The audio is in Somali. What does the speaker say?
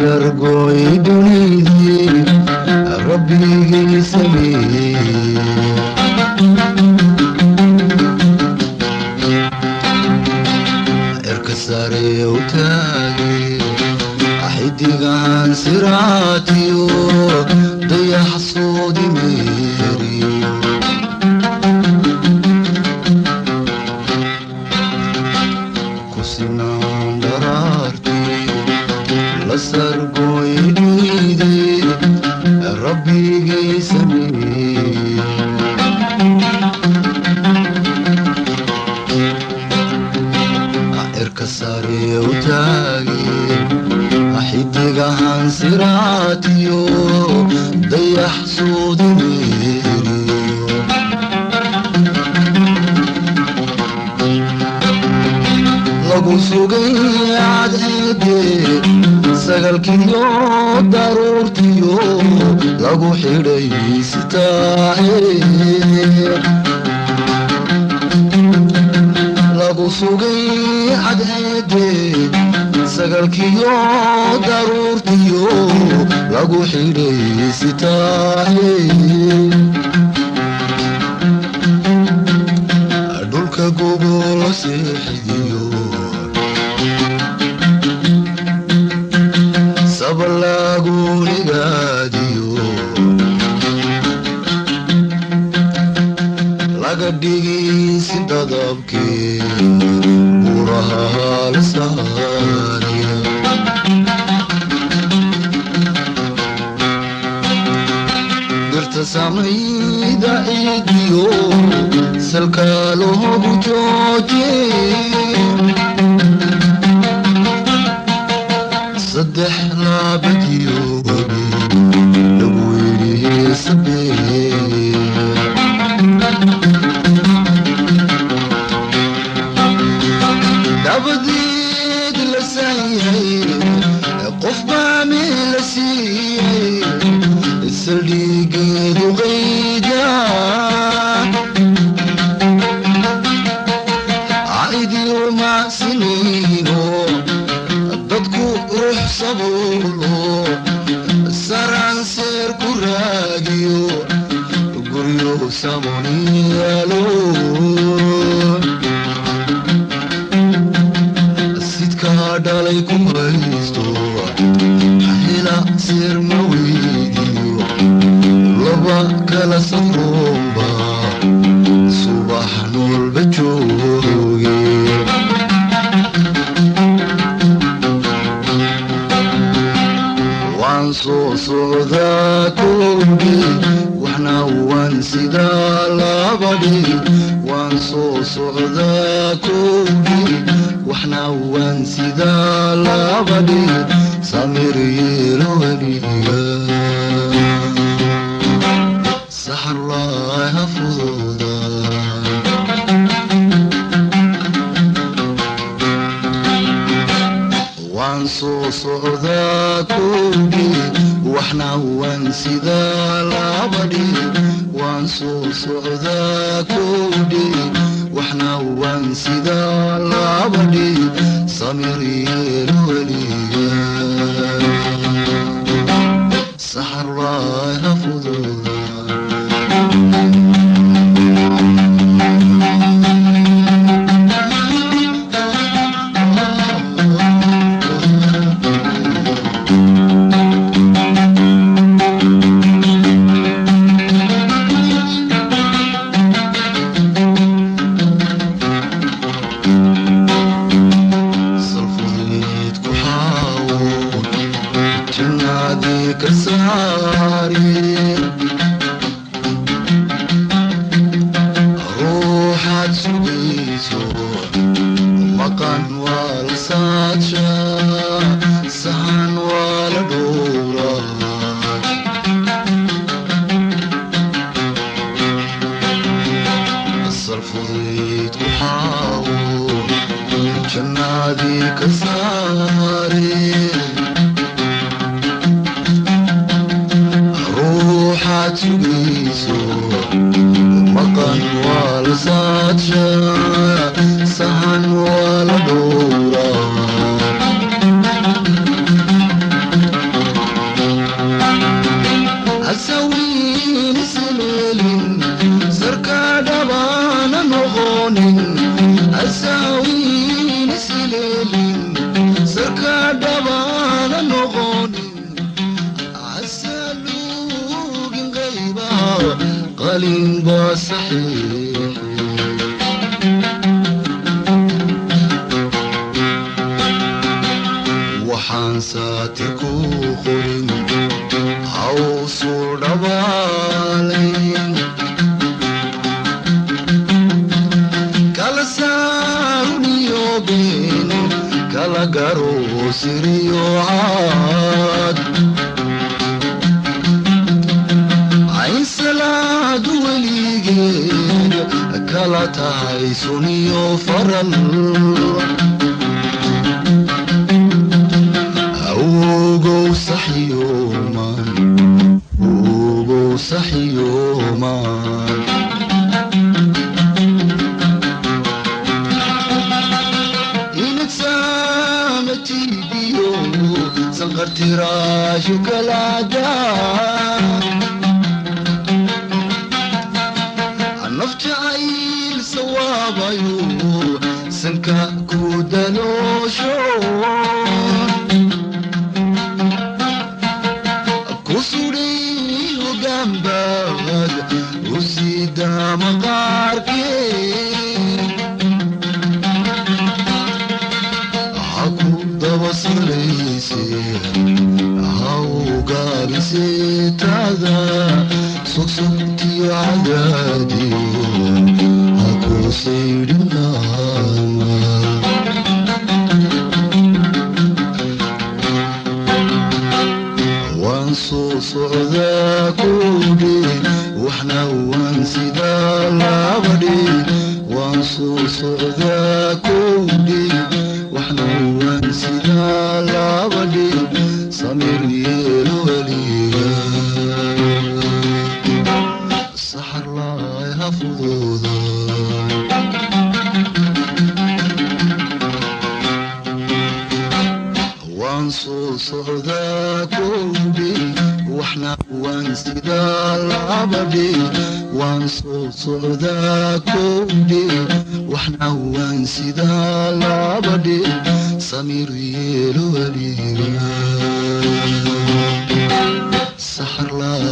سرقوي دنيدي ربي سمي اركساري وتاقي احيدي عن سراتي ضيح صودي ميري كسنان درارتي لسرقوي دنيدي ربي سمي اركساري وتاقي احيدي عن سراتي ضيح صودي ميري لقو سوقي عدهدي سقل كيو ضرورتيو لقو حيري ستاعي لقو سوقي عدهدي سقل كيو ضرورتيو لقو حيري ستاعي دولك قبول سيحديو سبلاغو نغاديو لغديغي سنتدبكي بورها لساني درت سامي دايديو سلكالو بجوجي صدح لابديو لويلي سبي دابديد لسايي قف بامي لسيي السليقي غيدا عايدي ومع سنينو dadku ruux sabuulo saraan seer ku raadiyo guryo samooniyaalo sidka dhalay ku haysto hela seer ma weydiyo laba kala safroomba subax noolba jooge وانصو صعدا كوبي واحنا وانسدا لابدي وانصو صعدا كوبي واحنا وانسدا لابدي سمير يلوني سحر الله يحفظنا وانصو صعدا كوبي واحنا وانسدا لابدي وانصو صعدا كوبي واحنا وانسدا لابدي سمير يلوني سحر الله يحفظنا كساري روحك سبيسو مكان والساتشا سهن والدورا الصرف ضيت وحاول جنادي كساري تبيسو مكان والساتشا سهن ولا دورا noqonin asaawiin isleelin sarka dhabaana noqonin asaluugin qayba qalin baa saxiix waxaan saati ku qorin hawsu dhabaalayn kala saaruniyo been kala garo siriyo caad ayn salaadu weligeed kala tahay suniyo faral awgow saxyooman awgow saxyooman inagsaamatiibiyo sanqartiraashu kalaadaa nafjacayl sawaabayo sanka ku daloosho kusudhiyo gambad usida maqaarkee haku dabasalayse hawgaabise taada sogsogtiyo cadaadiyo haku saydhinaama waan soo socdaa kowdhe waxna waan sidaa labadhe waan soo socdaa kowdhe waxna waan sidaa labadhe samir yeelo weliga saxar laay hafudooda waan soo socdaa kowdhe waxna waan sidaa labadhe waan soo socdaa kowdhe waxna waan sidaa labadhe samir yeelo weliga saxar laay